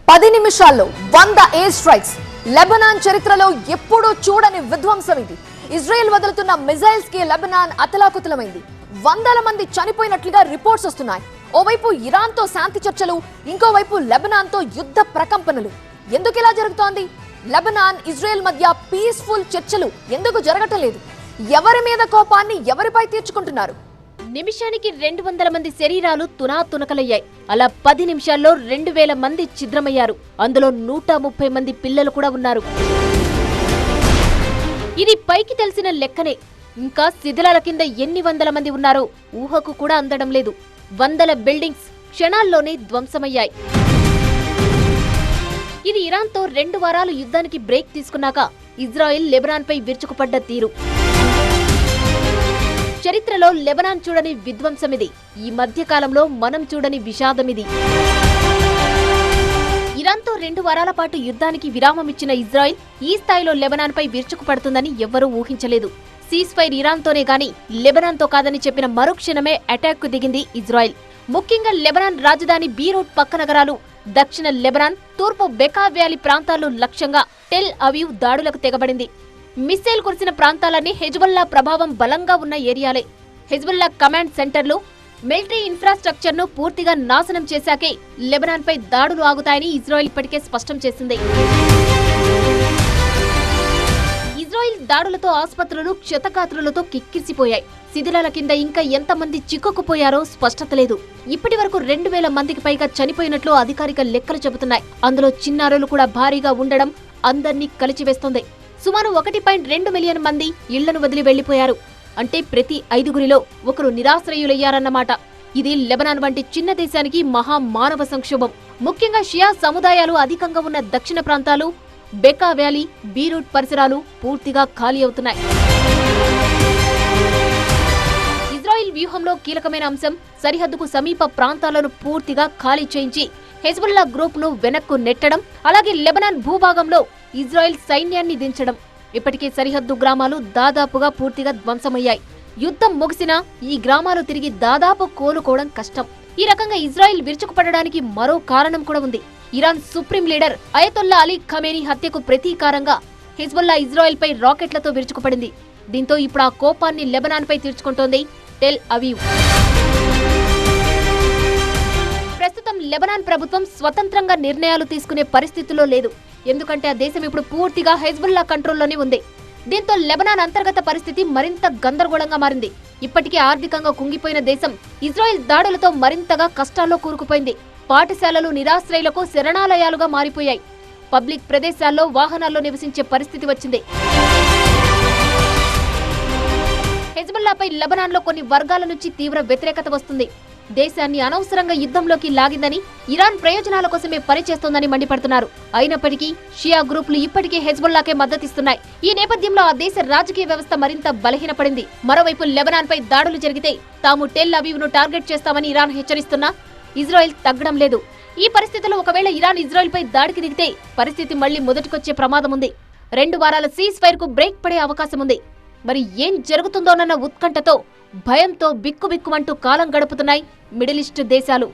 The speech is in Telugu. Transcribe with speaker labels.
Speaker 1: 10 నిమిషాల్లో 100 ఎయిర్ స్ట్రైక్స్. లెబనాన్ చరిత్రలో ఎప్పుడూ చూడని విధ్వంసం ఇది. ఇజ్రాయెల్ వదులుతున్న మిజైల్స్ కి లెబనాన్ అతలాకుతలమైంది. వందల మంది చనిపోయినట్లుగా రిపోర్ట్స్ వస్తున్నాయి. ఓవైపు ఇరాన్ తో శాంతి చర్చలు, ఇంకోవైపు లెబనాన్ తో యుద్ధ ప్రకంపనలు. ఎందుకు ఇలా జరుగుతోంది? లెబనాన్ ఇజ్రాయెల్ మధ్య పీస్ఫుల్ చర్చలు ఎందుకు జరగటం లేదు? ఎవరి మీద కోపాన్ని ఎవరిపై తీర్చుకుంటున్నారు?
Speaker 2: నిమిషానికి 200 మంది శరీరాలు తునాతునకలయ్యాయి. అలా 10 నిమిషాల్లో 2000 మంది ఛిద్రమయ్యారు. అందులో 130 మంది పిల్లలు కూడా ఉన్నారు. ఇది పైకి తెలిసిన లెక్కనే. ఇంకా శిథిలాల కింద ఎన్ని వందల మంది ఉన్నారో ఊహకు కూడా అందడం లేదు. వందల బిల్డింగ్స్ క్షణాల్లోనే ధ్వంసమయ్యాయి. ఇది ఇరాన్తో 2 వారాలు యుద్ధానికి బ్రేక్ తీసుకున్నాక ఇజ్రాయెల్ లెబనాన్ పై విరుచుకుపడ్డ తీరు. చరిత్రలో లెబనాన్ చూడని విధ్వంసమిది. ఈ మధ్య కాలంలో మనం చూడని విషాదమిది. ఇరాన్తో 2 వారాల పాటు యుద్ధానికి విరామమిచ్చిన ఇజ్రాయెల్ ఈ స్థాయిలో లెబనాన్ పై విరుచుకుపడుతుందని ఎవ్వరూ ఊహించలేదు. సీజ్ ఫైర్ ఇరాన్తోనే గాని లెబనాన్తో కాదని చెప్పిన మరుక్షణమే అటాక్ కు దిగింది ఇజ్రాయెల్. ముఖ్యంగా లెబనాన్ రాజధాని బీరూట్ పక్క నగరాలు, దక్షిణ లెబనాన్, తూర్పు బెకా వ్యాలీ ప్రాంతాల్లో లక్ష్యంగా టెల్ అవీవ్ దాడులకు తెగబడింది. మిస్సైల్ కురిసిన ప్రాంతాలన్నీ హెజ్బుల్లా ప్రభావం బలంగా ఉన్న ఏరియాలే. హెజ్బుల్లా కమాండ్ సెంటర్లు, మిలిటరీ ఇన్ఫ్రాస్ట్రక్చర్ ను పూర్తిగా నాశనం చేశాకే లెబనాన్ పై దాడులు ఆగుతాయని ఇజ్రాయెల్ ఇప్పటికే స్పష్టం చేసింది. ఇజ్రాయెల్ దాడులతో ఆసుపత్రులు క్షతగాత్రులతో కిక్కిరిసిపోయాయి. శిథిలాల కింద ఇంకా ఎంతమంది చిక్కుకుపోయారో స్పష్టత లేదు. ఇప్పటి వరకు 2000 మందికి పైగా చనిపోయినట్లు అధికారిక లెక్కలు చెబుతున్నాయి. అందులో చిన్నారులు కూడా భారీగా ఉండడం అందర్నీ కలిచివేస్తోంది. సుమారు 1.2 మిలియన్ మంది ఇళ్లను వదిలి వెళ్లిపోయారు. అంటే ప్రతి 5గురిలో ఒకరు నిరాశ్రయులయ్యారన్నమాట. ఇది లెబనాన్ వంటి చిన్న దేశానికి మహా మానవ సంక్షోభం. ముఖ్యంగా షియా సముదాయాలు అధికంగా ఉన్న దక్షిణ ప్రాంతాలు, బెకా వ్యాలీ, బీరూట్ పరిసరాలు పూర్తిగా ఖాళీ అవుతున్నాయి. ఇజ్రాయెల్ వ్యూహంలో కీలకమైన అంశం సరిహద్దుకు సమీప ప్రాంతాలను పూర్తిగా ఖాళీ చేయించి హెజ్బుల్లా గ్రూప్ ను వెనక్కు నెట్టడం, అలాగే లెబనాన్ భూభాగంలో ఇజ్రాయెల్ సైన్యాన్ని దించడం. ఇప్పటికే సరిహద్దు గ్రామాలు దాదాపుగా పూర్తిగా ధ్వంసమయ్యాయి. యుద్ధం ముగిసినా ఈ గ్రామాలు తిరిగి దాదాపు కోలుకోవడం కష్టం. ఈ రకంగా ఇజ్రాయెల్ విరుచుకుపడడానికి మరో కారణం కూడా ఉంది. Iran supreme leader Ayatollah Ali Khamenei హత్యకు ప్రతీకారంగా హెజ్బుల్లా ఇజ్రాయెల్ పై రాకెట్లతో విరుచుకుపడింది. దీంతో ఇప్పుడు ఆ కోపాన్ని లెబనాన్ పై తీర్చుకుంటోంది టెల్ అవీవ్. ప్రస్తుతం లెబనాన్ ప్రభుత్వం స్వతంత్రంగా నిర్ణయాలు తీసుకునే పరిస్థితుల్లో లేదు. ఎందుకంటే ఆ దేశం ఇప్పుడు పూర్తిగా హెజ్బుల్లా కంట్రోల్లోనే ఉంది. దీంతో లెబనాన్ అంతర్గత పరిస్థితి మరింత గందరగోళంగా మారింది. ఇప్పటికే ఆర్థికంగా కుంగిపోయిన దేశం ఇజ్రాయెల్ దాడులతో మరింతగా కష్టాల్లో కూరుకుపోయింది. పాఠశాలలు నిరాశ్రయులకు శరణాలయాలుగా మారిపోయాయి. పబ్లిక్ ప్రదేశాల్లో వాహనాల్లో నివసించే పరిస్థితి వచ్చింది. హెజ్బుల్లాపై లెబనాన్లో కొన్ని వర్గాల నుంచి తీవ్ర వ్యతిరేకత వస్తుంది. దేశాన్ని అనవసరంగా యుద్ధంలోకి లాగిందని, ఇరాన్ ప్రయోజనాల కోసమే పనిచేస్తోందని మండిపడుతున్నారు. అయినప్పటికీ షియా గ్రూపులు ఇప్పటికే హెజ్బుల్లాకే మద్దతిస్తున్నాయి. ఈ నేపథ్యంలో ఆ దేశ రాజకీయ వ్యవస్థ మరింత బలహీనపడింది. మరోవైపు లెబనాన్ పై దాడులు జరిగితే తాము టెల్ అవీవ్ ను టార్గెట్ చేస్తామని ఇరాన్ హెచ్చరిస్తున్నా ఇజ్రాయెల్ తగ్గడం లేదు. ఈ పరిస్థితుల్లో ఒకవేళ ఇరాన్ ఇజ్రాయెల్ పై దాడికి దిగితే పరిస్థితి మళ్లీ మొదటికొచ్చే ప్రమాదం ఉంది. 2 వారాల సీజ్ ఫైర్ కు బ్రేక్ పడే అవకాశం ఉంది. మరి ఏం జరుగుతుందోనన్న ఉత్కంఠతో, భయంతో బిక్కుబిక్కుమంటూ కాలం గడుపుతున్నాయి మిడిల్ ఈస్ట్ దేశాలు.